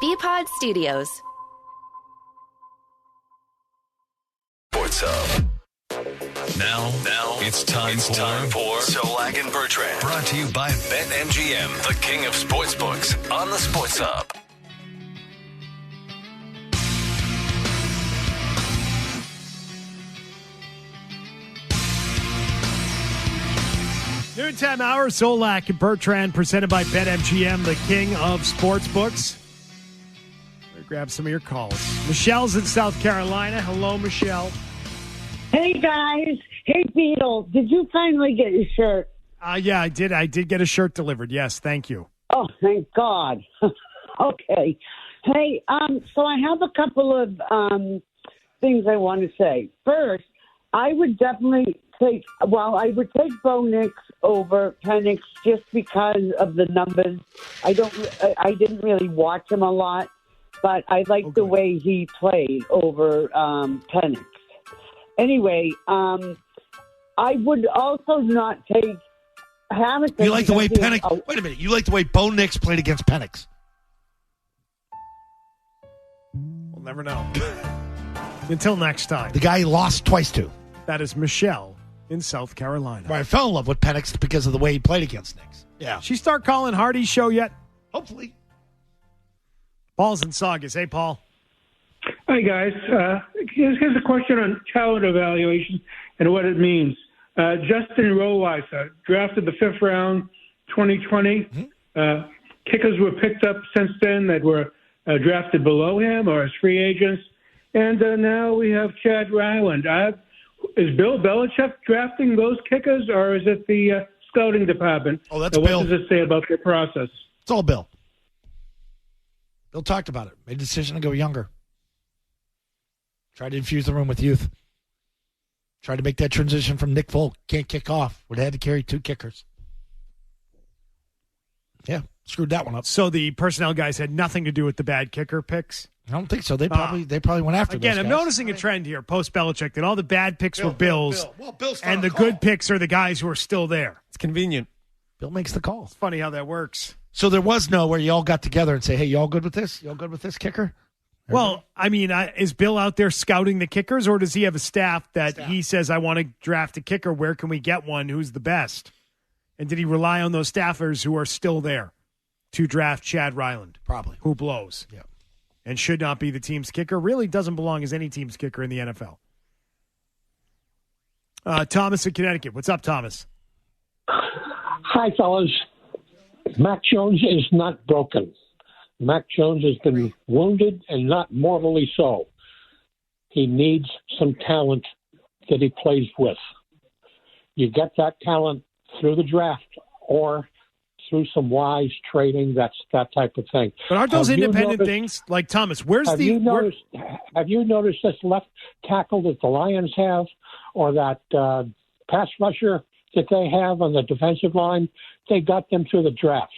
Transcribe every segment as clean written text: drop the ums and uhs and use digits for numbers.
BPod Studios. Sports Hub. Now it's time for Zolak and Bertrand. Brought to you by BetMGM, the king of sportsbooks, on the Sports Hub. Noontime hour, Zolak and Bertrand, presented by BetMGM, the king of sportsbooks. Grab some of your calls. Michelle's in South Carolina. Hello, Michelle. Hey, guys. Hey, Beetle. Did you finally get your shirt? Yeah, I did. I did get a shirt delivered. Yes, thank you. Oh, thank God. Okay. Hey, so I have a couple of things I want to say. First, I would definitely take Bo Nix over Penix just because of the numbers. I didn't really watch him a lot, but I liked the way he played over Penix. Anyway, I would also not take Hamilton. You like the way Penix? Wait a minute. You like the way Bo Nix played against Penix? We'll never know. Until next time. The guy he lost twice to. That is Michelle in South Carolina. Right, I fell in love with Penix because of the way he played against Nix. Yeah. She start calling Hardy's show yet? Hopefully. Paul's in Saugus. Hey, Paul. Hi, guys. Here's a question on talent evaluation and what it means. Justin Rohrweiser, drafted the 5th round, 2020. Mm-hmm. Kickers were picked up since then that were drafted below him or as free agents. And now we have Chad Ryland. Is Bill Belichick drafting those kickers, or is it the scouting department? Oh, that's Bill. Bill. What does it say about their process? It's all Bill. Bill talked about it. Made a decision to go younger. Tried to infuse the room with youth. Tried to make that transition from Nick Folk. Can't kick off. Would have had to carry 2 kickers. Yeah, screwed that one up. So the personnel guys had nothing to do with the bad kicker picks? I don't think so. They probably went after again. those I'm guys. noticing a trend here post Belichick that all the bad picks were Bills, Bill. Well, Bill's and the good picks are the guys who are still there. It's convenient. Bill makes the call. It's funny how that works. So there was no where you all got together and say, "Hey, you all good with this? You all good with this kicker?" Well, I mean, is Bill out there scouting the kickers, or does he have a staff that he says, I want to draft a kicker, where can we get one who's the best? And did he rely on those staffers who are still there to draft Chad Ryland? Probably. Who blows. Yeah. And should not be the team's kicker. Really doesn't belong as any team's kicker in the NFL. Thomas in Connecticut. What's up, Thomas? Hi, fellas. Mac Jones is not broken. Mac Jones has been wounded and not mortally so. He needs some talent that he plays with. You get that talent through the draft or through some wise trading, that type of thing. But aren't those independent things? Like, Thomas, have you noticed this left tackle that the Lions have, or that pass rusher that they have on the defensive line? They got them through the draft.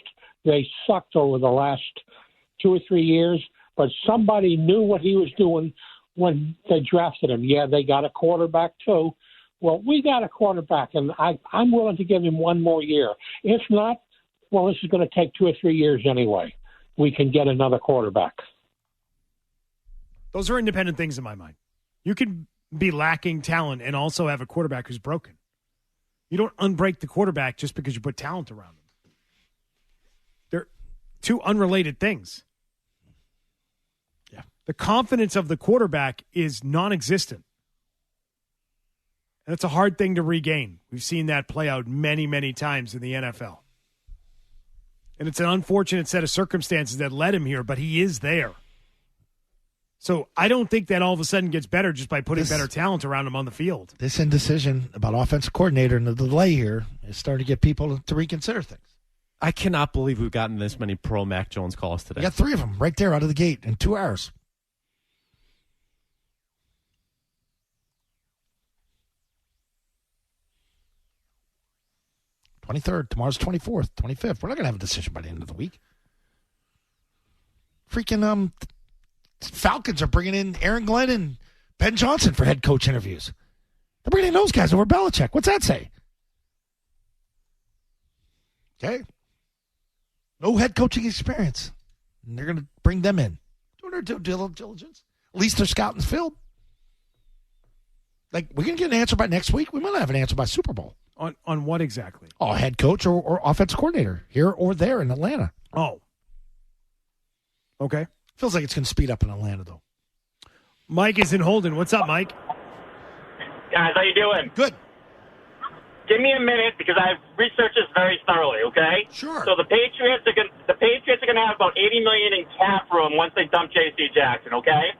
They sucked over the last 2 or 3 years, but somebody knew what he was doing when they drafted him. Yeah, they got a quarterback too. Well, we got a quarterback, and I'm willing to give him 1 more year. If not, well, this is going to take 2 or 3 years anyway. We can get another quarterback. Those are independent things in my mind. You could be lacking talent and also have a quarterback who's broken. You don't unbreak the quarterback just because you put talent around him. They're 2 unrelated things. Yeah. The confidence of the quarterback is non-existent. And it's a hard thing to regain. We've seen that play out many, many times in the NFL. And it's an unfortunate set of circumstances that led him here, but he is there. So I don't think that all of a sudden gets better just by putting better talent around him on the field. This indecision about offensive coordinator and the delay here is starting to get people to reconsider things. I cannot believe we've gotten this many pro Mac Jones calls today. You got 3 of them right there out of the gate in 2 hours. Tomorrow's 24th, 25th. We're not going to have a decision by the end of the week. Freaking Falcons are bringing in Aaron Glenn and Ben Johnson for head coach interviews. They're bringing in those guys over Belichick. What's that say? Okay. No head coaching experience. And they're going to bring them in. Doing their due diligence. At least they're scouting the field. Like, we're going to get an answer by next week. We might not have an answer by Super Bowl. On what exactly? Oh, head coach or offensive coordinator here or there in Atlanta. Oh. Okay. Feels like it's going to speed up in Atlanta, though. Mike is in Holden. What's up, Mike? Guys, how you doing? Good. Give me a minute because I've researched this very thoroughly. Okay. Sure. So the Patriots are going to have about $80 million in cap room once they dump J.C. Jackson. Okay.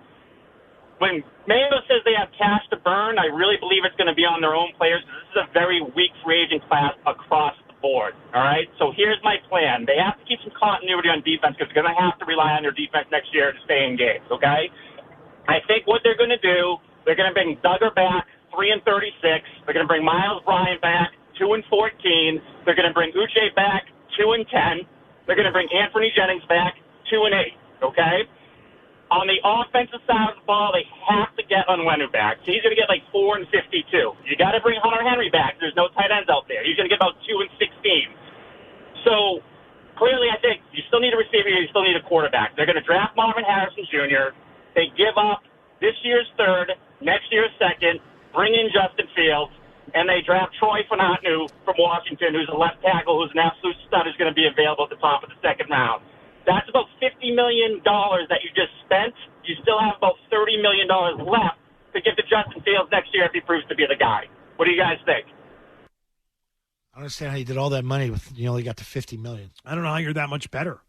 When Mayo says they have cash to burn, I really believe it's going to be on their own players. This is a very weak free agent class across the board. All right. So here's my plan. They have to keep some continuity on defense because they're going to have to rely on their defense next year to stay in games. Okay. I think what they're going to do, they're going to bring Duggar back, 3-36. They're going to bring Miles Bryant back, 2-14. They're going to bring Uche back, 2-10. They're going to bring Anthony Jennings back, 2-8. Okay. On the offensive side of the ball, they have to get Onwenu back. So he's going to get like 4-52. You got to bring Hunter Henry back. There's no tight ends out there. He's going to get about 2-16. So clearly, I think you still need a receiver. You still need a quarterback. They're going to draft Marvin Harrison Jr. They give up this year's third, next year's second, bring in Justin Fields, and they draft Troy Fontenot from Washington, who's a left tackle, who's an absolute stud, who's going to be available at the top of the second round. That's about $50 million that you just spent. You still have about $30 million left to give to Justin Fields next year if he proves to be the guy. What do you guys think? I don't understand how you did all that money with you only got to $50 million. I don't know how you're that much better.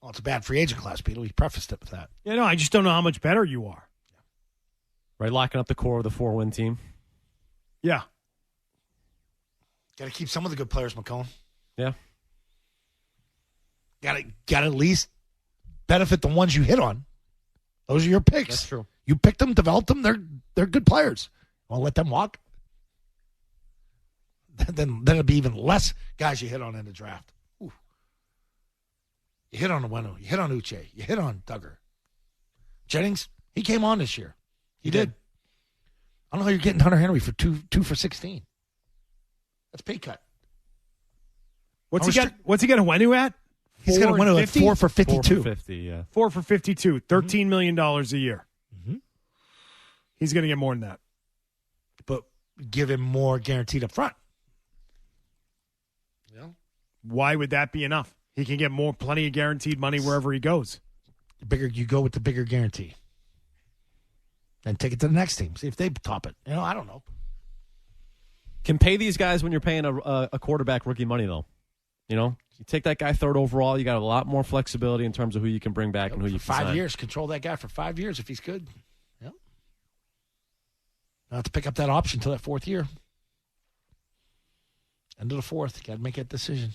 Well, it's a bad free agent class, Peter. We prefaced it with that. Yeah, no, I just don't know how much better you are. Right, locking up the core of the 4-win team. Yeah. Got to keep some of the good players, McCollum. Yeah. Got to at least benefit the ones you hit on. Those are your picks. That's true. You picked them, developed them. They're good players. Want to let them walk? Then it'll be even less guys you hit on in the draft. Ooh. You hit on Onwenu. You hit on Uche. You hit on Duggar. Jennings, he came on this year. He did. I don't know how you're getting Hunter Henry for 2 for 16. That's pay cut. What's he got Onwenu at? He's got Onwenu at 4 for 52. 4 for 50, yeah. 4 for 52. $13 million a year. Mm-hmm. He's going to get more than that. But give him more guaranteed up front. Yeah. Why would that be enough? He can get plenty of guaranteed money wherever he goes. The bigger you go with the bigger guarantee. And take it to the next team. See if they top it. I don't know. Can pay these guys when you're paying a quarterback rookie money, though. You take that guy third overall, you got a lot more flexibility in terms of who you can bring back and who you can 5 sign. years. Control that guy for 5 years if he's good. Yep. Now have to pick up that option until that fourth year. End of the fourth. You got to make that decision.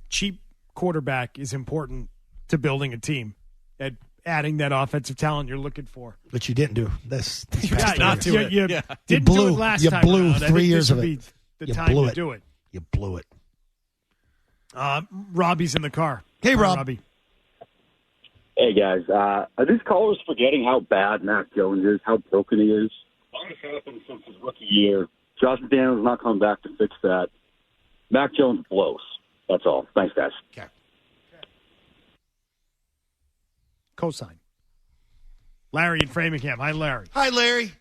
Cheap quarterback is important to building a team. And adding that offensive talent you're looking for. But you didn't do this. You didn't do it last time. You blew 3 years of it. The time to do it. You blew it. Robbie's in the car. Hey, Rob. Robbie. Hey, guys. Are these callers forgetting how bad Mac Jones is, how broken he is? It's happened since his rookie year. Josh McDaniels not coming back to fix that. Mac Jones blows. That's all. Thanks, guys. Okay. Cosign. Larry in Framingham. Hi, Larry. Hi, Larry.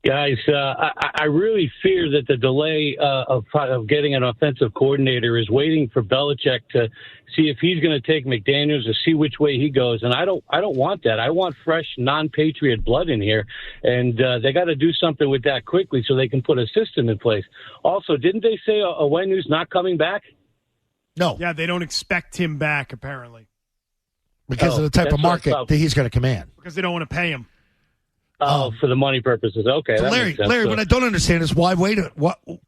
Guys, I really fear that the delay of getting an offensive coordinator is waiting for Belichick to see if he's going to take McDaniels or see which way he goes. And I don't want that. I want fresh, non-Patriot blood in here. And they got to do something with that quickly so they can put a system in place. Also, didn't they say Onwenu's not coming back? No. Yeah, they don't expect him back, apparently. Because of the type of market that he's going to command. Because they don't want to pay him. Oh, for the money purposes. Okay. So Larry, what I don't understand is why wait?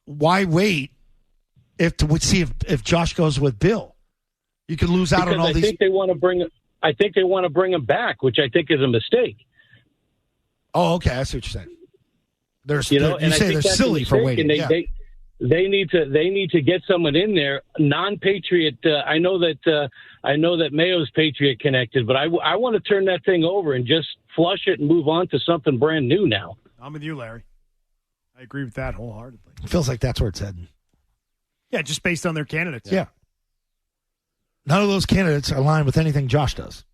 Why wait to see if Josh goes with Bill? You could lose out on all I these. think they want to bring him back, which I think is a mistake. Oh, okay. I see what you're saying. You say they're silly for waiting. They need to get someone in there, non-Patriot. I know that Mayo's Patriot connected, but I want to turn that thing over and just flush it and move on to something brand new now. I'm with you, Larry. I agree with that wholeheartedly. It feels like that's where it's heading. Yeah, just based on their candidates. Yeah. None of those candidates are aligned with anything Josh does.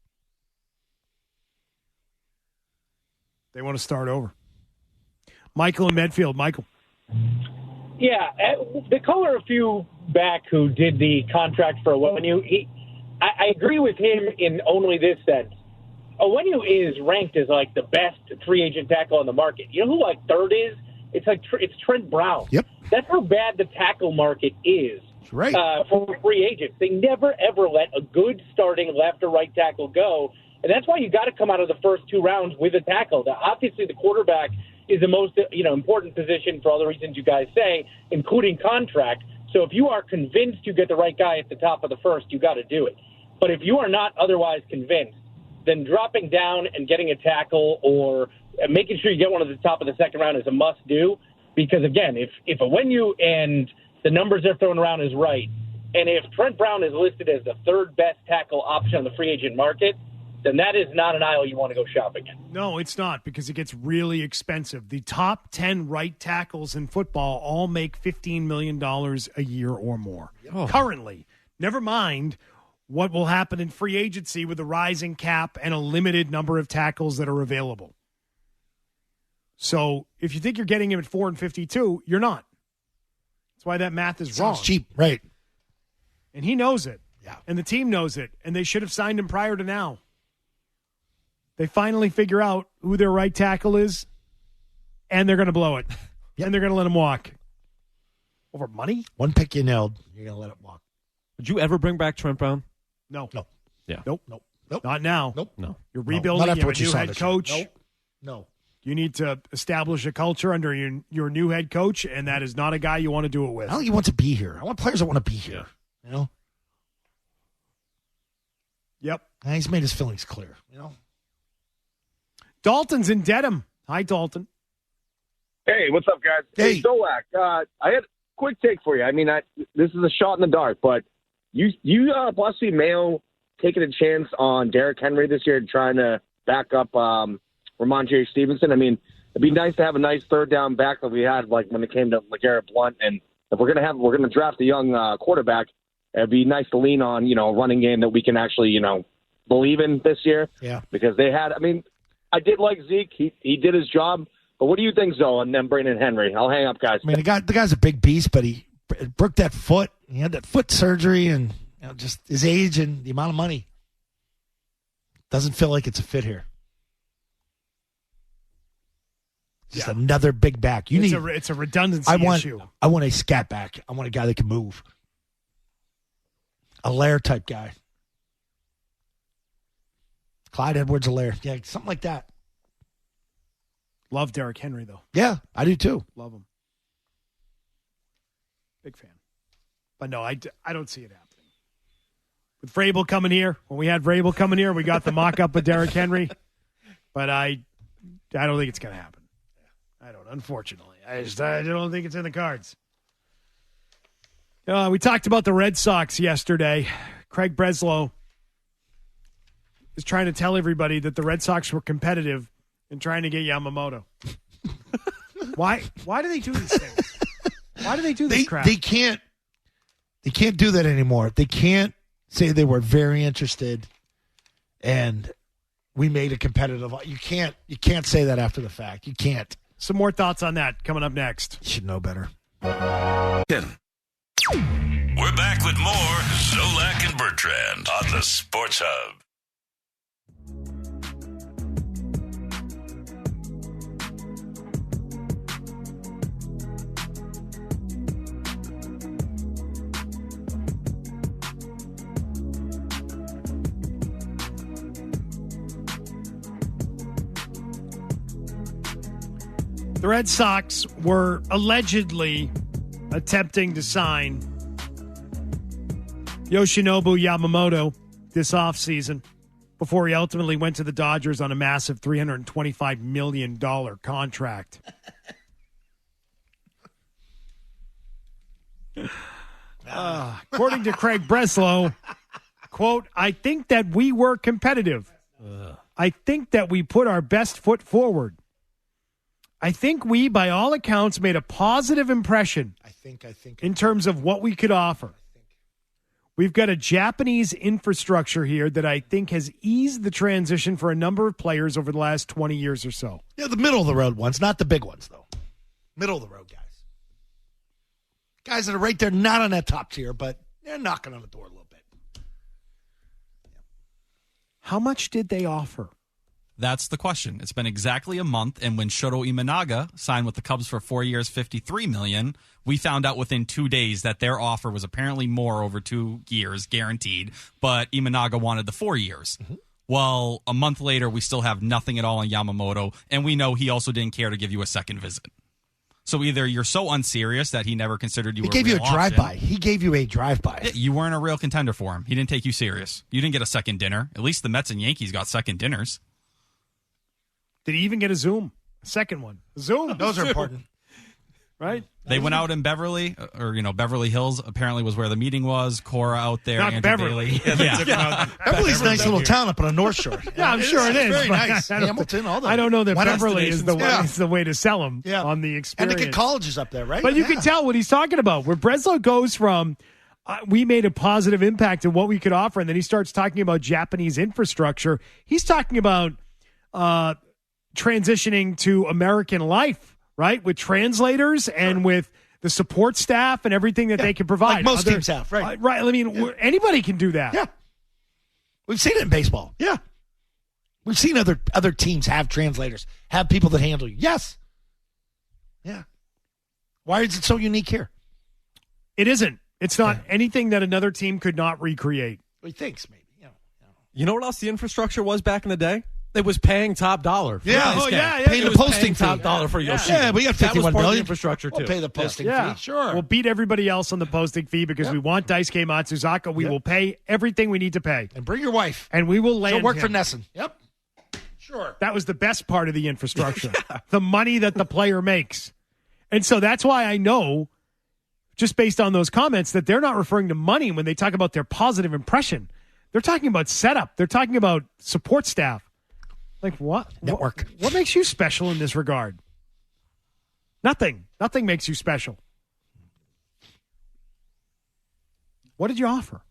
They want to start over. Michael in Medfield. Michael. Yeah, the caller a few back who did the contract for Onwenu, I agree with him in only this sense. Onwenu is ranked as like the best free agent tackle on the market. You know who like third is? It's Trent Brown. Yep. That's how bad the tackle market is. That's right. For free agents. They never, ever let a good starting left or right tackle go. And that's why you got to come out of the first 2 rounds with a tackle. Now, obviously, the quarterback is the most important position for all the reasons you guys say, including contract. So if you are convinced you get the right guy at the top of the first, you got to do it. But if you are not otherwise convinced, then dropping down and getting a tackle or making sure you get one at the top of the second round is a must-do. Because, again, if Onwenu and the numbers they're throwing around is right, and if Trent Brown is listed as the third best tackle option on the free agent market, then that is not an aisle you want to go shopping in. No, it's not, because it gets really expensive. The top 10 right tackles in football all make $15 million a year or more. Oh. Currently. Never mind what will happen in free agency with a rising cap and a limited number of tackles that are available. So if you think you're getting him at $4.52, you're not. That's why that math is wrong. Sounds cheap, right? And he knows it. Yeah. And the team knows it. And they should have signed him prior to now. They finally figure out who their right tackle is, and they're going to blow it. Yep. And they're going to let him walk. Over money? One pick you nailed, you're going to let it walk. Would you ever bring back Trent Brown? No. Yeah. Nope. Not now. No. You're rebuilding. Not You after have what a you new saw head this year. coach. No. You need to establish a culture under your new head coach, and that is not a guy you want to do it with. I don't think he wants to be here. I want players that want to be here. You know? Yep. And he's made his feelings clear, you know? Dalton's in Dedham. Hi, Dalton. Hey, what's up, guys? Hey. Zolak, I had a quick take for you. I mean, this is a shot in the dark, but you possibly Mayo taking a chance on Derrick Henry this year, trying to back up Ramondre Stevenson. I mean, it'd be nice to have a nice third down back that we had, like when it came to LeGarrette Blount. And if we're gonna draft a young quarterback, it'd be nice to lean on a running game that we can actually believe in this year. Yeah, because they had. I mean, I did like Zeke. He did his job. But what do you think, Zoe, and then Brandon Henry? I'll hang up, guys. I mean, the guy's a big beast, but he broke that foot. He had that foot surgery, and just his age and the amount of money doesn't feel like it's a fit here. Just another big back. It's a redundancy issue. I want a scat back. I want a guy that can move. A Lair type guy. Clyde Edwards-Helaire. Yeah, something like that. Love Derrick Henry, though. Yeah, I do too. Love him. Big fan. But no, I don't see it happening. With Vrabel coming here, when we had Vrabel coming here, we got the mock-up of Derrick Henry. But I don't think it's going to happen. I don't, unfortunately. I don't think it's in the cards. We talked about the Red Sox yesterday. Craig Breslow is trying to tell everybody that the Red Sox were competitive in trying to get Yamamoto. Why do they do these things? Why do they do this crap? They can't do that anymore. They can't say they were very interested and we made a competitive. You can't say that after the fact. You can't. Some more thoughts on that coming up next. You should know better. We're back with more Zolak and Bertrand on the Sports Hub. The Red Sox were allegedly attempting to sign Yoshinobu Yamamoto this offseason before he ultimately went to the Dodgers on a massive $325 million contract. According to Craig Breslow, quote, I think that we were competitive. I think that we put our best foot forward. I think we, by all accounts, made a positive impression. I think. In terms of what we could offer. We've got a Japanese infrastructure here that I think has eased the transition for a number of players over the last 20 years or so. Yeah, the middle of the road ones, not the big ones, though. Middle of the road guys. Guys that are right there, not on that top tier, but they're knocking on the door a little bit. How much did they offer? That's the question. It's been exactly a month, and when Shoto Imanaga signed with the Cubs for 4 years, $53 million, we found out within 2 days that their offer was apparently more over 2 years, guaranteed, but Imanaga wanted the 4 years. Mm-hmm. Well, a month later, we still have nothing at all on Yamamoto, and we know he also didn't care to give you a second visit. So either you're so unserious that he never considered you. He gave you a drive-by. He gave you a drive-by. Yeah, you weren't a real contender for him. He didn't take you serious. You didn't get a second dinner. At least the Mets and Yankees got second dinners. Did he even get a Zoom? A second one. Zoom. Those are important. Right? They went out in Beverly, or, Beverly Hills apparently was where the meeting was. Cora out there. Not Andrew Beverly. Bailey. Yeah. Beverly's a nice little town up on the North Shore. Yeah, I'm sure it is. Very nice. Hamilton, all that. I don't know that Beverly is the way to sell them on the experience. And to get colleges up there, right? But you can tell what he's talking about. Where Breslow goes from, we made a positive impact in what we could offer, and then he starts talking about Japanese infrastructure. He's talking about transitioning to American life, right? With translators and with the support staff and everything that they can provide. Like most teams have, right? Right. I mean, anybody can do that. Yeah. We've seen it in baseball. Yeah. We've seen other teams have translators, have people that handle you. Yes. Yeah. Why is it so unique here? It isn't. It's not anything that another team could not recreate. He thinks maybe. You know what else the infrastructure was back in the day? It was paying top dollar. For Paying the posting fee. Top dollar for Yoshinobu. Yeah, we got $51 million. Infrastructure too. We'll pay the posting fee. Sure. We'll beat everybody else on the posting fee because we want Daisuke Matsuzaka. We will pay everything we need to pay. And bring your wife. And we will land She'll work him. for Nesson. Yep. Sure. That was the best part of the infrastructure. The money that the player makes. And so that's why I know, just based on those comments, that they're not referring to money when they talk about their positive impression. They're talking about setup. They're talking about support staff. Like what? Network. What makes you special in this regard? Nothing. Nothing makes you special. What did you offer?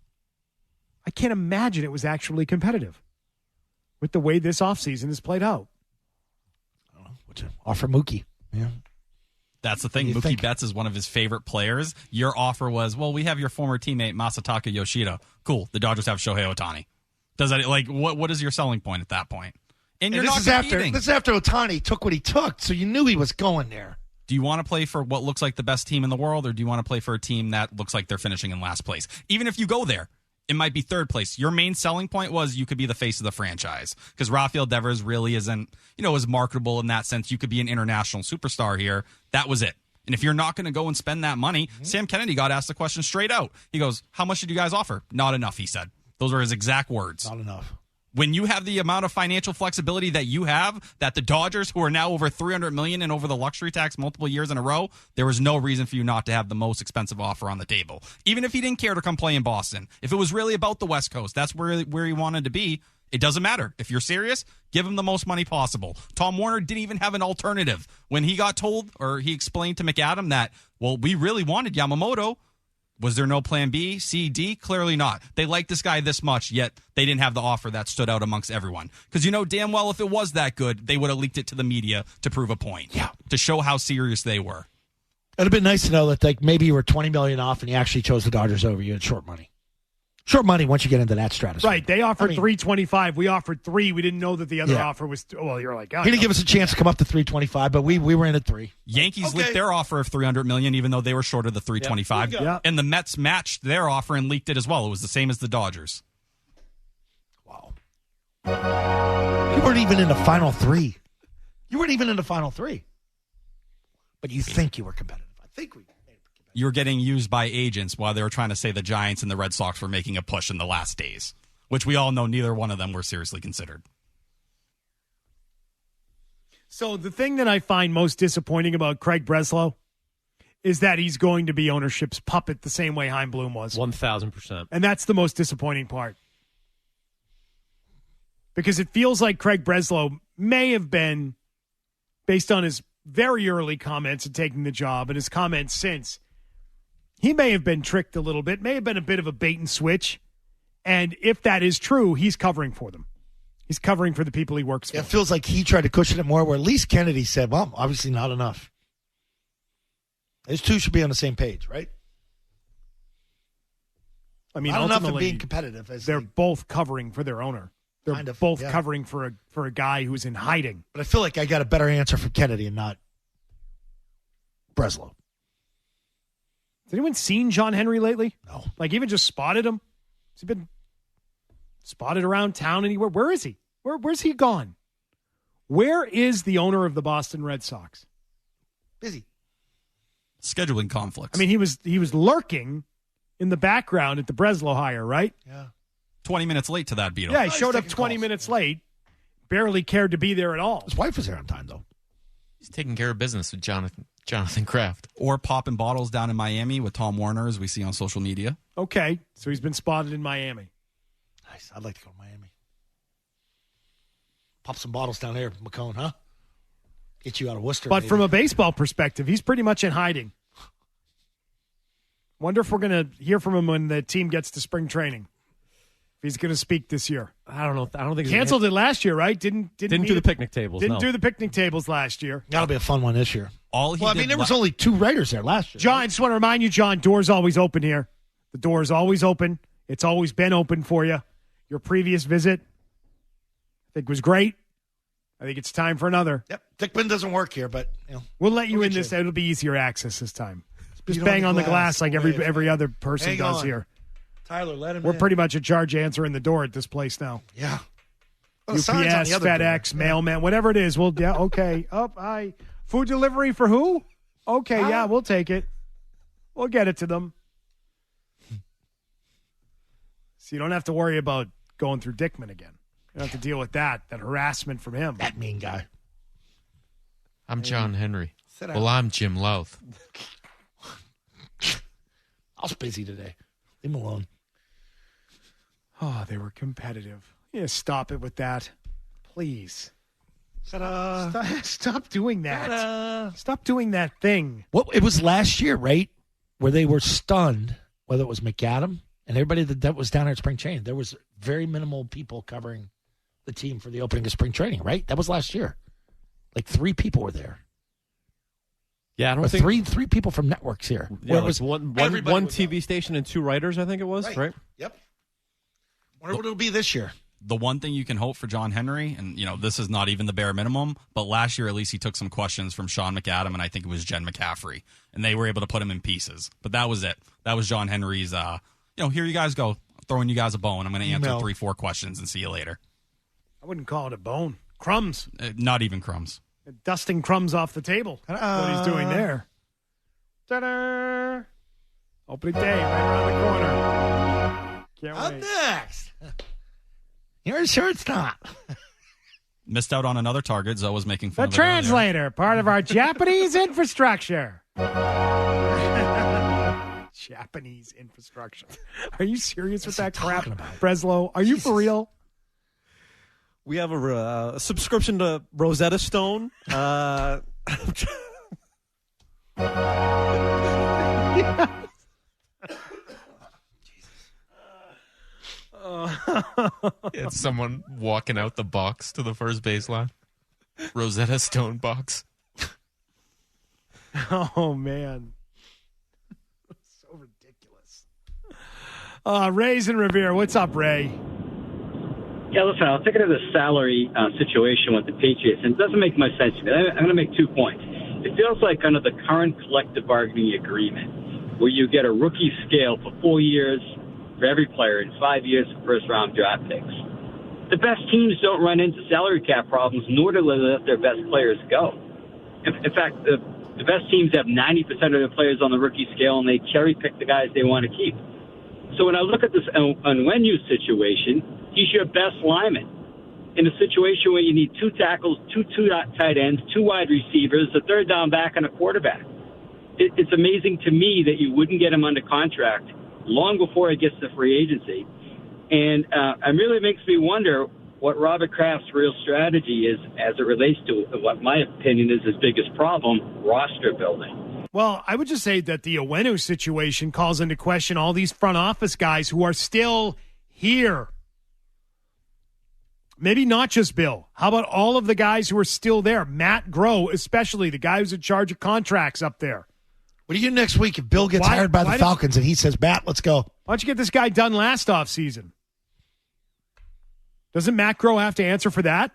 I can't imagine it was actually competitive with the way this offseason has played out. What'd you offer Mookie? Yeah. That's the thing. Mookie Betts is one of his favorite players. Your offer was, well, we have your former teammate Masataka Yoshida. Cool. The Dodgers have Shohei Ohtani. Does that what is your selling point at that point? And you're not competing. This is after Ohtani took what he took, so you knew he was going there. Do you want to play for what looks like the best team in the world, or do you want to play for a team that looks like they're finishing in last place? Even if you go there, it might be third place. Your main selling point was you could be the face of the franchise because Rafael Devers really isn't, as marketable in that sense. You could be an international superstar here. That was it. And if you're not going to go and spend that money, Sam Kennedy got asked the question straight out. He goes, how much did you guys offer? Not enough, he said. Those are his exact words. Not enough. When you have the amount of financial flexibility that you have, that the Dodgers, who are now over $300 million and over the luxury tax multiple years in a row, there was no reason for you not to have the most expensive offer on the table. Even if he didn't care to come play in Boston, if it was really about the West Coast, that's where he wanted to be. It doesn't matter. If you're serious, give him the most money possible. Tom Warner didn't even have an alternative. When he got told, or he explained to McAdam that, well, we really wanted Yamamoto. Was there no plan B, C, D? Clearly not. They liked this guy this much, yet they didn't have the offer that stood out amongst everyone. Because you know damn well if it was that good, they would have leaked it to the media to prove a point. Yeah. To show how serious they were. It'd have been nice to know that maybe you were $20 million off and you actually chose the Dodgers over you at short money. Short money once you get into that stratosphere. Right. They offered $325. We offered $3. We didn't know that the other offer was. Well, you're like, he didn't give us a chance to come up to $325, but we were in at $3. Yankees leaked their offer of $300 million, even though they were short of the $325. Yeah. And the Mets matched their offer and leaked it as well. It was the same as the Dodgers. Wow. You weren't even in the final three. But you think you were competitive. I think we. You're getting used by agents while they were trying to say the Giants and the Red Sox were making a push in the last days, which we all know neither one of them were seriously considered. So the thing that I find most disappointing about Craig Breslow is that he's going to be ownership's puppet the same way Chaim Bloom was. 1,000%. And that's the most disappointing part. Because it feels like Craig Breslow may have been, based on his very early comments and taking the job and his comments since, he may have been tricked a little bit, may have been a bit of a bait and switch. And if that is true, he's covering for them. He's covering for the people he works for. It feels like he tried to cushion it more, where at least Kennedy said, well, obviously not enough. These two should be on the same page, right? I mean, not enough in ultimately, being competitive. They're both covering for their owner. They're both covering for a guy who's in hiding. But I feel like I got a better answer from Kennedy and not Breslow. Has anyone seen John Henry lately? No. Like, even just spotted him? Has he been spotted around town anywhere? Where is he? Where's he gone? Where is the owner of the Boston Red Sox? Busy. Scheduling conflicts. I mean, he was lurking in the background at the Breslow hire, right? Yeah. 20 minutes late to that, Beetle. Yeah, he showed up 20 minutes late. Barely cared to be there at all. His wife was there on time, though. He's taking care of business with Jonathan Kraft. Or popping bottles down in Miami with Tom Warner, as we see on social media. Okay, so he's been spotted in Miami. Nice. I'd like to go to Miami. Pop some bottles down there, McCone, huh? Get you out of Worcester. But maybe. from a baseball perspective, he's pretty much in hiding. Wonder if we're going to hear from him when the team gets to spring training. If he's going to speak this year. I don't know. I don't think canceled it last year, right? Didn't do the picnic tables. Didn't do the picnic tables last year. That'll be a fun one this year. There was only 2 writers there last year. John, I just want to remind you, John, door's always open here. The door is always open. It's always been open for you. Your previous visit, I think, was great. I think it's time for another. Yep. Dickman doesn't work here, but we'll let you in this. It'll be easier access this time. Just Beat bang on the glass like every other person does on. here. Tyler, let him We're in. pretty much in charge of answering the door at this place now. Yeah. UPS, FedEx, mailman, whatever it is. Okay. Hi. Food delivery for who? Okay, yeah, we'll take it. We'll get it to them. So you don't have to worry about going through Dickman again. You don't have to deal with that harassment from him. That mean guy. I'm John Henry. Sit down. Well, I'm Jim Louth. I was busy today. Leave him alone. Oh, they were competitive. Yeah, stop it with that. Please. Stop doing that. Stop doing that thing. Well, it was last year, right? Where they were stunned, whether it was McAdam and everybody that was down there at spring training. There was very minimal people covering the team for the opening of spring training, right? That was last year. Like 3 people were there. Yeah, I don't or think three people from networks here. Yeah, Where it was one TV station and 2 writers, I think it was, right? Yep. Wonder what it'll be this year. The one thing you can hope for John Henry, and this is not even the bare minimum, but last year at least he took some questions from Sean McAdam and I think it was Jen McCaffrey, and they were able to put him in pieces. But that was it. That was John Henry's. Here you guys go, throwing you guys a bone. I'm going to answer 3-4 questions and see you later. I wouldn't call it a bone. Crumbs. Not even crumbs. Dusting crumbs off the table. That's what he's doing there. Ta-da! Opening day right around the corner. Can't Up wait. next. You're sure it's not. Missed out on another target. Zoe was making fun The of it earlier. translator, part of our Japanese infrastructure. Japanese infrastructure. Are you serious with that crap, Breslow? Are you for real? We have a subscription to Rosetta Stone. It's someone walking out the box to the first baseline. Rosetta Stone box. Oh, man. So ridiculous. Ray's in Revere. What's up, Ray? Yeah, listen, I was thinking of the salary situation with the Patriots, and it doesn't make much sense to me. I'm going to make 2 points. It feels like under the current collective bargaining agreement, where you get a rookie scale for 4 years for every player and 5 years for first-round draft picks. The best teams don't run into salary cap problems, nor do they let their best players go. In fact, the best teams have 90% of their players on the rookie scale, and they cherry-pick the guys they want to keep. So when I look at this Onwenu situation, he's your best lineman. In a situation where you need 2 tackles, two tight ends, 2 wide receivers, a third down back, and a quarterback. It's amazing to me that you wouldn't get him under contract long before he gets to free agency. And it really makes me wonder what Robert Kraft's real strategy is as it relates to what my opinion is his biggest problem, roster building. Well, I would just say that the Owenu situation calls into question all these front office guys who are still here. Maybe not just Bill. How about all of the guys who are still there? Matt Groh, especially, the guy who's in charge of contracts up there. What do you do next week if Bill gets hired by the Falcons and he says, Matt, let's go? Why don't you get this guy done last offseason? Doesn't Matt Groh have to answer for that?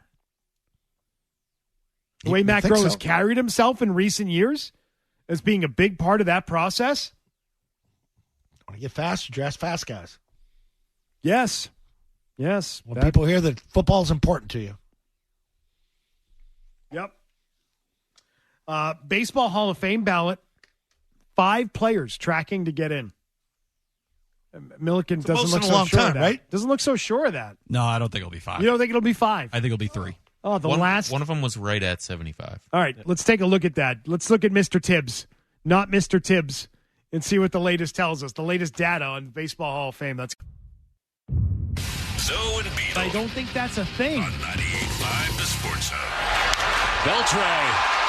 The way Matt Groh has carried himself in recent years as being a big part of that process? Want to get fast? You draft fast guys. Yes. Yes. When people hear that football is important to you. Yep. Baseball Hall of Fame ballot. 5 players tracking to get in. Milliken doesn't look so sure of that. Right? Doesn't look so sure of that. No, I don't think it'll be 5. You don't think it'll be 5? I think it'll be 3. Oh, one of them was right at 75. All right, let's take a look at that. Let's look at Mr. Tibbs, not Mr. Tibbs, and see what the latest tells us. The latest data on Baseball Hall of Fame. That's. Zoe and Beetle. I don't think that's a thing. On 98.5 The Sports Hub. Beltray,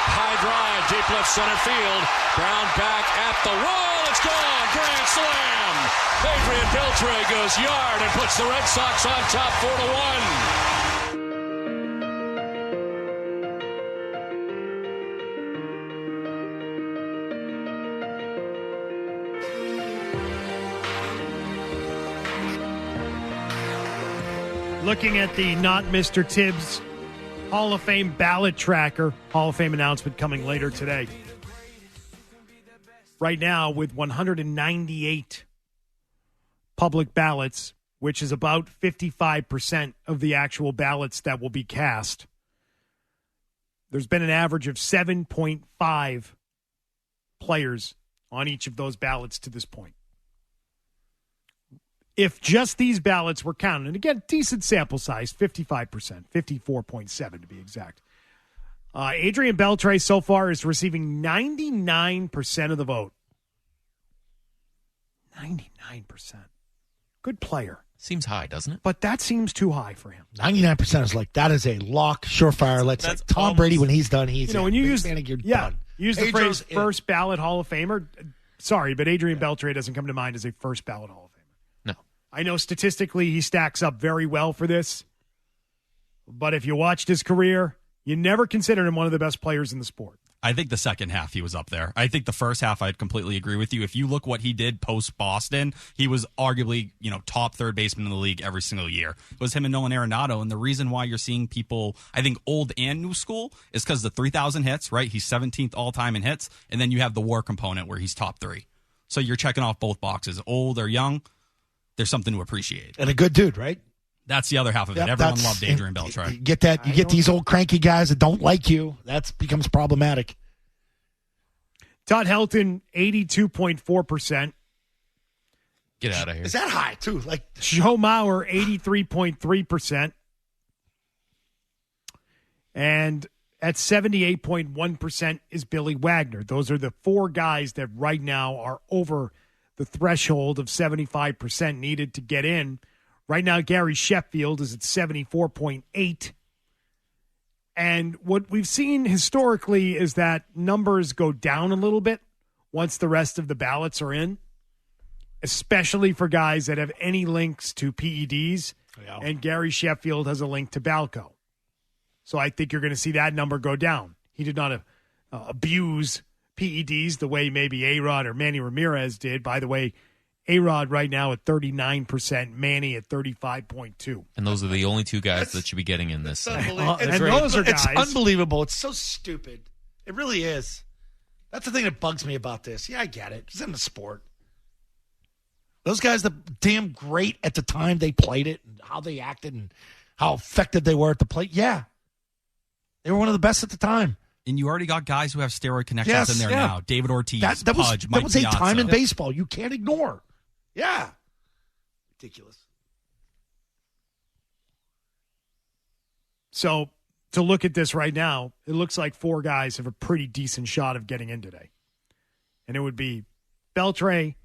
high drive, deep left center field. Brown back at the wall. It's gone. Grand slam. Adrian Beltray goes yard and puts the Red Sox on top 4-1. Looking at the not Mr. Tibbs Hall of Fame ballot tracker. Hall of Fame announcement coming later today. Right now with 198 public ballots, which is about 55% of the actual ballots that will be cast. There's been an average of 7.5 players on each of those ballots to this point. If just these ballots were counted, and again, decent sample size, 55%, 54.7 to be exact. Adrian Beltre so far is receiving 99% of the vote. 99%. Good player. Seems high, doesn't it? But that seems too high for him. 99% is like, that is a lock, surefire. Let's like Tom Brady when he's done, he's when you use, done. Use the phrase first ballot Hall of Famer. Sorry, but Adrian Beltre doesn't come to mind as a first ballot Hall of Famer. I know statistically he stacks up very well for this, but if you watched his career, you never considered him one of the best players in the sport. I think the second half he was up there. I think the first half I'd completely agree with you. If you look what he did post Boston, he was arguably, top third baseman in the league every single year. It was him and Nolan Arenado, and the reason why you're seeing people, I think old and new school, is because the 3,000 hits, right? He's 17th all-time in hits, and then you have the WAR component where he's top 3. So you're checking off both boxes, old or young. There's something to appreciate. And a good dude, right? That's the other half of it. Everyone loved Adrian Beltre. You get that. You get these old cranky guys that don't like you. That becomes problematic. Todd Helton, 82.4%. Get out of here. Is that high, too? Like Joe Mauer, 83.3%. And at 78.1% is Billy Wagner. Those are the 4 guys that right now are over the threshold of 75% needed to get in. Right now, Gary Sheffield is at 74.8. And what we've seen historically is that numbers go down a little bit once the rest of the ballots are in, especially for guys that have any links to PEDs. Yeah. And Gary Sheffield has a link to Balco. So I think you're going to see that number go down. He did not abuse PEDs the way maybe A-Rod or Manny Ramirez did. By the way, A-Rod right now at 39%, Manny at 35.2. And those are the only 2 guys that should be getting in this. It's unbelievable. It's so stupid. It really is. That's the thing that bugs me about this. Yeah, I get it. It's in the sport. Those guys are damn great at the time they played it and how they acted and how effective they were at the plate. Yeah. They were one of the best at the time. And you already got guys who have steroid connections in there now. David Ortiz, that was, Pudge, Mike That was a Piazza. time in baseball you can't ignore. Yeah. Ridiculous. So to look at this right now, it looks like 4 guys have a pretty decent shot of getting in today. And it would be Beltre,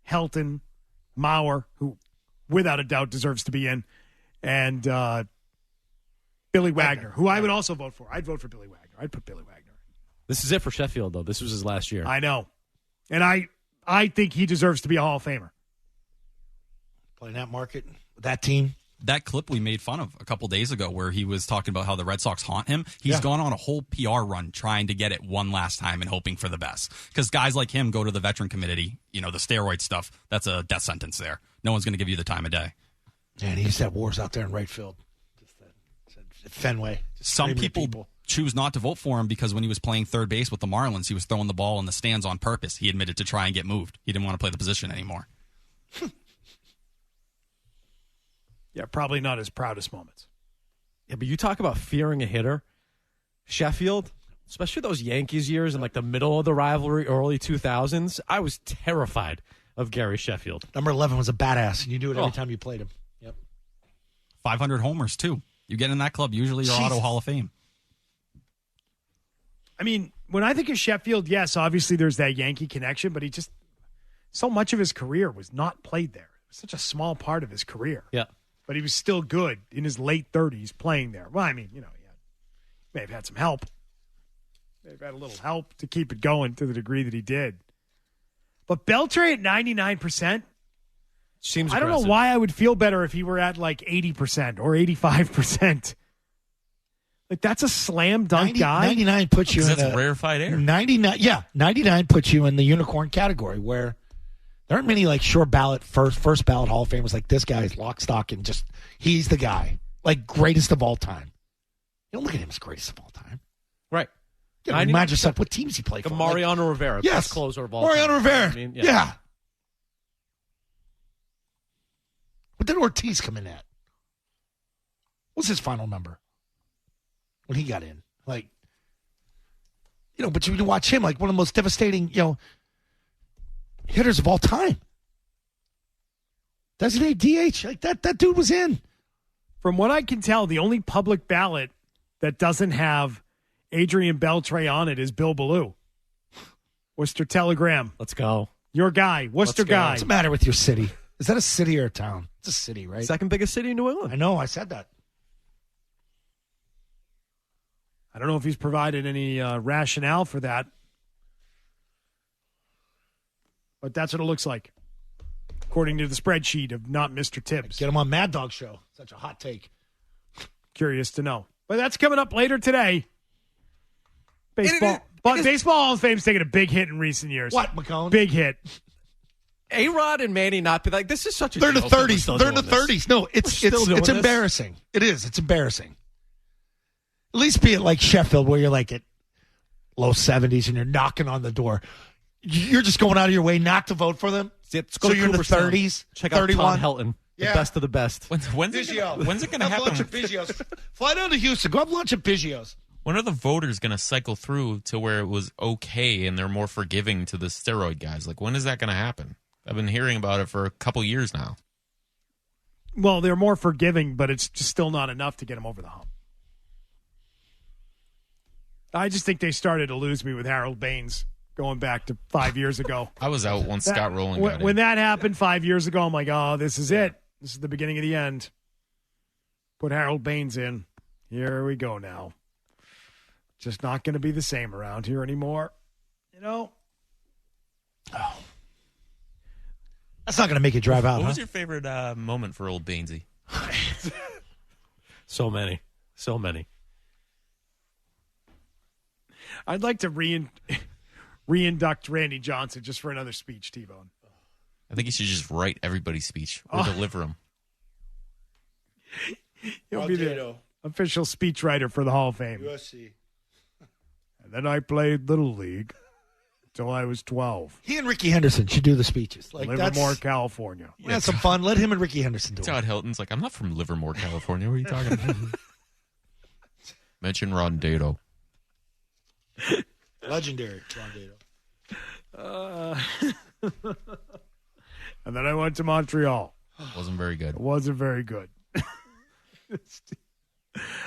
Helton, Mauer, who without a doubt deserves to be in, and Billy Wagner, who I would also vote for. I'd vote for Billy Wagner. I'd put Billy Wagner. This is it for Sheffield, though. This was his last year. I know. And I think he deserves to be a Hall of Famer. Playing that market, that team. That clip we made fun of a couple days ago where he was talking about how the Red Sox haunt him, he's gone on a whole PR run trying to get it one last time and hoping for the best. Because guys like him go to the veteran committee, the steroid stuff, that's a death sentence there. No one's going to give you the time of day. And he used to have wars out there in right field. Fenway. Some people choose not to vote for him because when he was playing third base with the Marlins, he was throwing the ball in the stands on purpose. He admitted to try and get moved. He didn't want to play the position anymore. Yeah, probably not his proudest moments. Yeah, but you talk about fearing a hitter. Sheffield, especially those Yankees years in like the middle of the rivalry, early 2000s, I was terrified of Gary Sheffield. Number 11 was a badass, and you do it every time you played him. Yep. 500 homers, too. You get in that club, usually you're Auto Hall of Fame. I mean, when I think of Sheffield, yes, obviously there's that Yankee connection, but he just, so much of his career was not played there. It was such a small part of his career. Yeah. But he was still good in his late 30s playing there. Well, I mean, he may have had some help. May have had a little help to keep it going to the degree that he did. But Beltre at 99%, seems I don't know why I would feel better if he were at like 80% or 85%. Like, that's a slam dunk guy. 99 puts you in that's rarefied air. 99 puts you in the unicorn category where there aren't many like sure ballot first ballot Hall of Famers like this guy's lock, stock, and just he's the guy. Like greatest of all time. You don't look at him as greatest of all time. Right. You know, imagine yourself what teams he played for. Mariano Rivera, yes. best closer of all Mariano time. Rivera. I mean, yeah. What did Ortiz come in at? What's his final number when he got in? Like, but you watch him like one of the most devastating, hitters of all time. Designated DH. Like that dude was in. From what I can tell, the only public ballot that doesn't have Adrian Beltre on it is Bill Ballou. Worcester Telegram. Let's go. Your guy. Worcester guy. What's the matter with your city? Is that a city or a town? It's a city, right? Second biggest city in New England. I know. I said that. I don't know if he's provided any rationale for that. But that's what it looks like, according to the spreadsheet of not Mr. Tibbs. Get him on Mad Dog Show. Such a hot take. Curious to know. But that's coming up later today. Baseball Hall of Fame's taken a big hit in recent years. What, McCone? Big hit. A-Rod and Manny not be like, this is such a They're in the joke. 30s. They're in the 30s. No, it's embarrassing. It is. It's embarrassing. At least be it like Sheffield where you're like at low 70s and you're knocking on the door. You're just going out of your way not to vote for them. So you're in the 30s. Check out 31. Tom Helton, the best of the best. When's it going to happen? Lunch at Biggio's. Fly down to Houston. Go have lunch at Biggio's. When are the voters going to cycle through to where it was okay and they're more forgiving to the steroid guys? Like, when is that going to happen? I've been hearing about it for a couple years now. Well, they're more forgiving, but it's just still not enough to get them over the hump. I just think they started to lose me with Harold Baines going back to 5 years ago. I was out once Scott Rowland got in. When that happened 5 years ago, I'm like, oh, this is it. This is the beginning of the end. Put Harold Baines in. Here we go now. Just not going to be the same around here anymore. Oh. That's not going to make you drive out. What was your favorite moment for old Bainesy? So many. I'd like to re-induct Randy Johnson just for another speech, T-Bone. I think you should just write everybody's speech or deliver them. He'll be the official speechwriter for the Hall of Fame. USC. And then I played Little League until I was 12. He and Ricky Henderson should do the speeches. Like Livermore, California. Yeah, some fun. Let him and Ricky Henderson do it. Todd Hilton's like, I'm not from Livermore, California. What are you talking about? Mention Ron Dato. Legendary Ron Dato. And then I went to Montreal. Wasn't very good. It wasn't very good.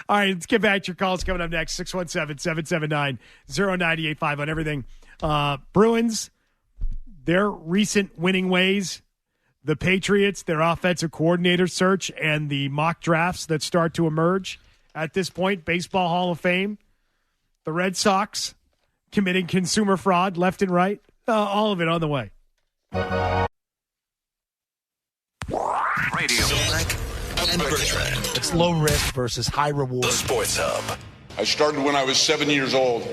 All right, let's get back to your calls coming up next. 617-779-0985 on everything. Bruins, their recent winning ways, the Patriots, their offensive coordinator search, and the mock drafts that start to emerge at this point, Baseball Hall of Fame, the Red Sox committing consumer fraud left and right, all of it on the way. Radio Zolak and Bertrand. It's low risk versus high reward. The Sports Hub. I started when I was 7 years old,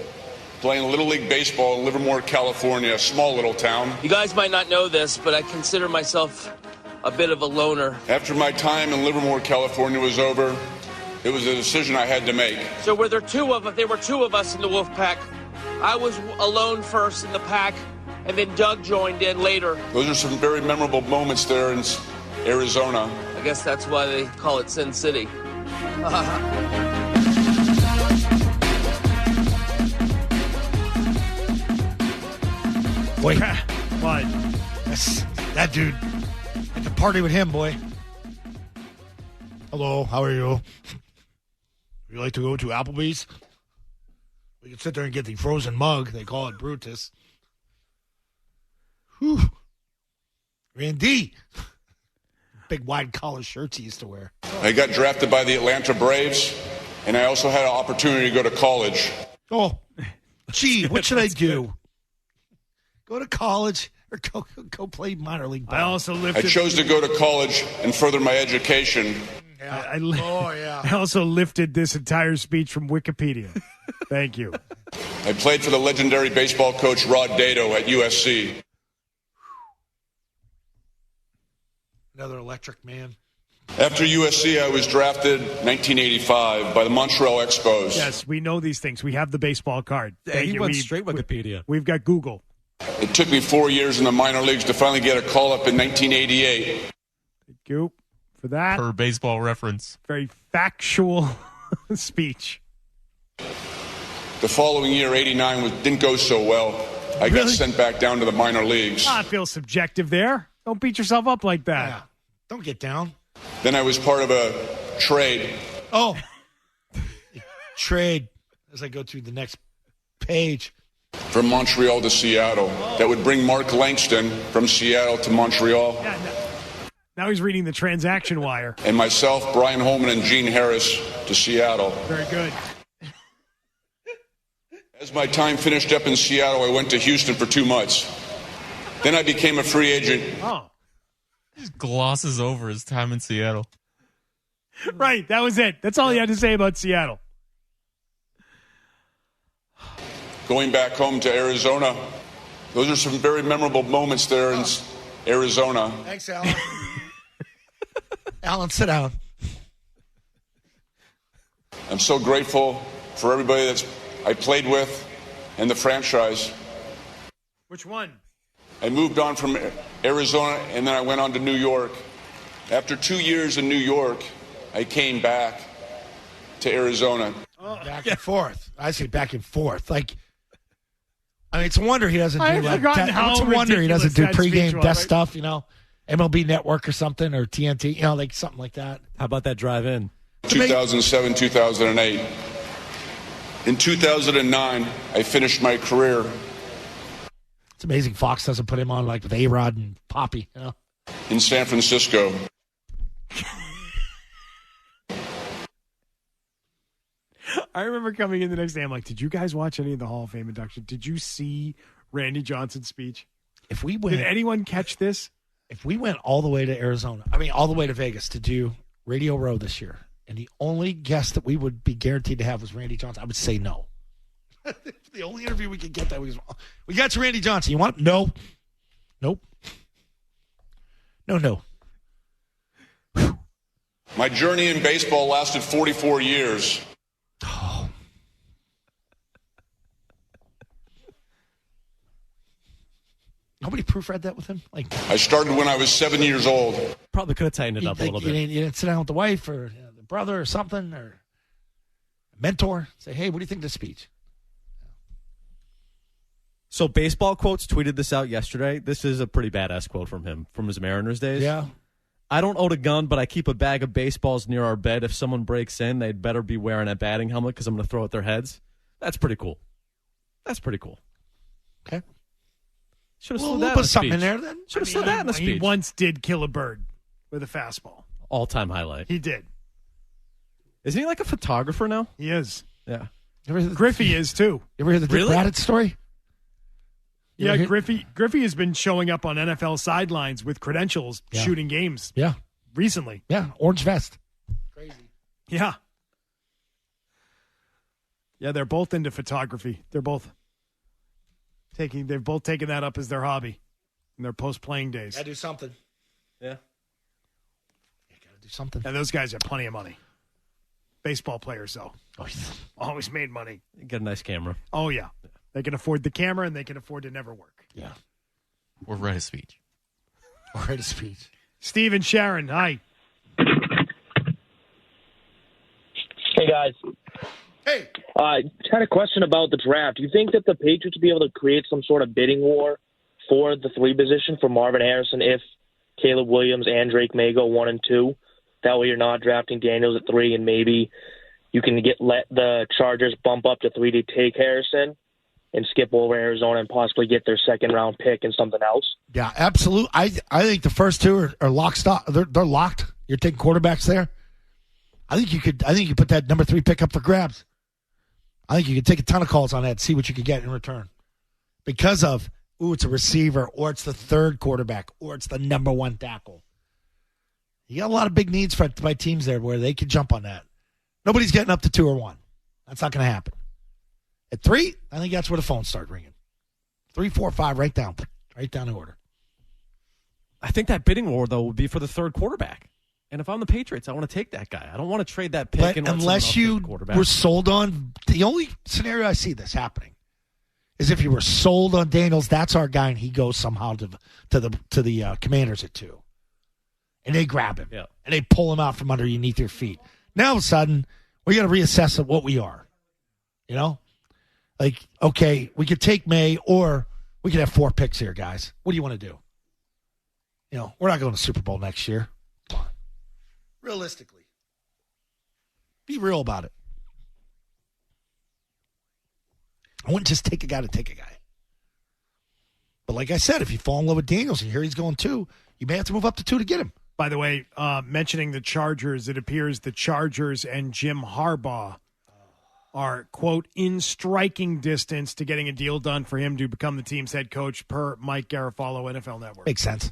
playing Little League Baseball in Livermore, California, a small little town. You guys might not know this, but I consider myself a bit of a loner. After my time in Livermore, California was over, it was a decision I had to make. So there were two of us in the Wolf Pack. I was alone first in the pack, and then Doug joined in later. Those are some very memorable moments there in Arizona. I guess that's why they call it Sin City. Boy, what? That dude. At the party with him, boy. Hello, how are you? Would you like to go to Applebee's? We can sit there and get the frozen mug. They call it Brutus. Whew. Randy. Big wide collar shirts he used to wear. I got drafted by the Atlanta Braves, and I also had an opportunity to go to college. Oh, gee, what should I do? Go to college or go play minor league ball? I chose to go to college and further my education. Yeah. I also lifted this entire speech from Wikipedia. Thank you. I played for the legendary baseball coach Rod Dato at USC. Another electric man. After USC, I was drafted 1985 by the Montreal Expos. Yes, we know these things. We have the baseball card. Thank He you. went straight Wikipedia. We've got Google. It took me 4 years in the minor leagues to finally get a call-up in 1988. Thank you for that. Per Baseball Reference. Very factual speech. The following year, 89, didn't go so well. I got sent back down to the minor leagues. I feel subjective there. Don't beat yourself up like that. Yeah. Don't get down. Then I was part of a trade. Oh. Trade. As I go through the next page. From Montreal to Seattle. That would bring Mark Langston from Seattle to Montreal. Yeah, now he's reading the transaction wire. And myself, Brian Holman, and Gene Harris to Seattle. Very good. As my time finished up in Seattle, I went to Houston for 2 months. Then I became a free agent. Oh. Just glosses over his time in Seattle. Right, that was it. That's all he had to say about Seattle. Going back home to Arizona. Those are some very memorable moments there in Arizona. Thanks, Alan. Alan, sit down. I'm so grateful for everybody that I played with and the franchise. Which one? I moved on from Arizona, and then I went on to New York. After 2 years in New York, I came back to Arizona. Back and forth. I say back and forth. Like, I mean, it's a wonder he doesn't do I've forgotten how it's a wonder he doesn't do ridiculous that pregame speech was, death right? stuff, you know, MLB Network or something, or TNT, you know, like something like that. How about that drive in? 2007, 2008. In 2009, I finished my career. It's amazing Fox doesn't put him on like with A-Rod and Poppy, you know. In San Francisco. I remember coming in the next day. I'm like, did you guys watch any of the Hall of Fame induction? Did you see Randy Johnson's speech? If we went, Did anyone catch this? If we went all the way to Arizona, I mean, all the way to Vegas to do Radio Row this year, and the only guest that we would be guaranteed to have was Randy Johnson, I would say no. The only interview we could get that was, we got to Randy Johnson. You want? No. Nope. No. My journey in baseball lasted 44 years. Oh. Nobody proofread that with him? Like, I started when I was 7 years old. Probably could have tightened it up a little bit. You didn't sit down with the wife or the brother or something, or a mentor. Say, hey, what do you think of this speech? So Baseball Quotes tweeted this out yesterday. This is a pretty badass quote from him from his Mariners days. Yeah. I don't own a gun, but I keep a bag of baseballs near our bed. If someone breaks in, they'd better be wearing a batting helmet because I'm going to throw at their heads. That's pretty cool. Okay. Should have We'll slowed that in put the something speech. in there then. Should have slowed that in the He speech. once did kill a bird with a fastball. All-time highlight. He did. Isn't he like a photographer now? He is. Yeah. Griffey is too. You ever hear the Dick Raddatz story? Yeah, Griffey has been showing up on NFL sidelines with credentials, shooting games. Yeah. Recently. Yeah, orange vest. Crazy. Yeah. Yeah, they're both into photography. They've both taken that up as their hobby in their post-playing days. Gotta do something. Yeah. You gotta do something. And those guys have plenty of money. Baseball players, though. Always made money. Get a nice camera. Oh, yeah. They can afford the camera, and they can afford to never work. Yeah. Or write a speech. Steve and Sharon, hi. Hey, guys. Hey. Had a question about the draft. Do you think that the Patriots would be able to create some sort of bidding war for the 3 position for Marvin Harrison if Caleb Williams and Drake May go 1 and 2? That way you're not drafting Daniels at 3, and maybe you can let the Chargers bump up to 3 to take Harrison and skip over Arizona and possibly get their second-round pick and something else. Yeah, absolutely. I think the first 2 are locked. They're locked. You're taking quarterbacks there. I think you put that number 3 pick up for grabs. I think you could take a ton of calls on that and see what you could get in return. Because of, it's a receiver, or it's the 3rd quarterback, or it's the number 1 tackle. You got a lot of big needs by teams there where they could jump on that. Nobody's getting up to 2 or 1. That's not going to happen. At 3, I think that's where the phones start ringing. 3, 4, 5, right down the order. I think that bidding war, though, would be for the 3rd quarterback. And if I'm the Patriots, I want to take that guy. I don't want to trade that pick. But and let unless you were sold on, the only scenario I see this happening is if you were sold on Daniels, that's our guy, and he goes somehow to the Commanders at 2. And they grab him. Yeah. And they pull him out from underneath their feet. Now, all of a sudden, we got to reassess what we are. You know? Like, okay, we could take May, or we could have 4 picks here, guys. What do you want to do? You know, we're not going to Super Bowl next year. Come on. Realistically. Be real about it. I wouldn't just take a guy to take a guy. But like I said, if you fall in love with Daniels and you hear he's going 2, you may have to move up to 2 to get him. By the way, mentioning the Chargers, it appears the Chargers and Jim Harbaugh are, quote, in striking distance to getting a deal done for him to become the team's head coach per Mike Garafolo, NFL Network. Makes sense.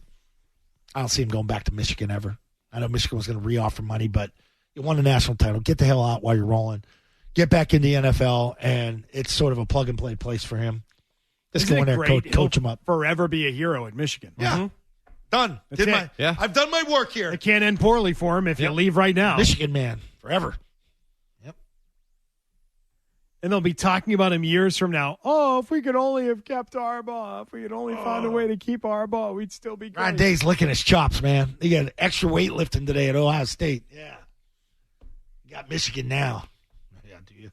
I don't see him going back to Michigan ever. I know Michigan was going to re-offer money, but you won the national title. Get the hell out while you're rolling. Get back in the NFL, and it's sort of a plug-and-play place for him. Just go in there and coach him up. Forever be a hero at Michigan. Yeah. Mm-hmm. Done. I've done my work here. It can't end poorly for him if you leave right now. Michigan man. Forever. Yep. And they'll be talking about him years from now. Oh, if we could only have kept Harbaugh. If we had only found a way to keep Harbaugh, we'd still be great. Ryan Day's licking his chops, man. He got extra weightlifting today at Ohio State. Yeah. You got Michigan now. Yeah, do you?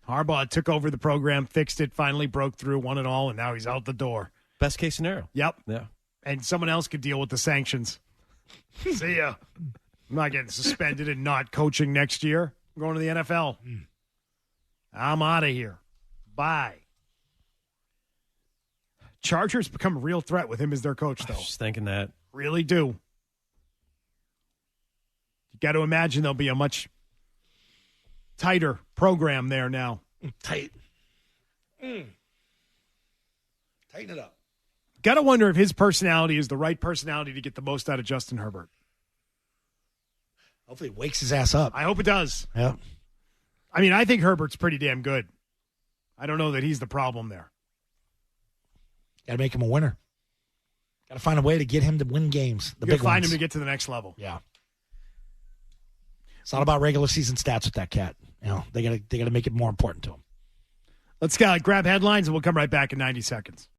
Harbaugh took over the program, fixed it, finally broke through, won it all, and now he's out the door. Best case scenario. Yep. Yeah. And someone else could deal with the sanctions. See ya. I'm not getting suspended and not coaching next year. I'm going to the NFL. I'm out of here. Bye. Chargers become a real threat with him as their coach, though. I was just thinking that. Really do. You got to imagine there'll be a much tighter program there now. Tight. Tighten it up. Got to wonder if his personality is the right personality to get the most out of Justin Herbert. Hopefully it wakes his ass up. I hope it does. Yeah. I mean, I think Herbert's pretty damn good. I don't know that he's the problem there. Got to make him a winner. Got to find a way to get him to win games. The big find ones. him to get to the next level. Yeah. It's not about regular season stats with that cat. You know, they got to make it more important to him. Let's grab headlines, and we'll come right back in 90 seconds.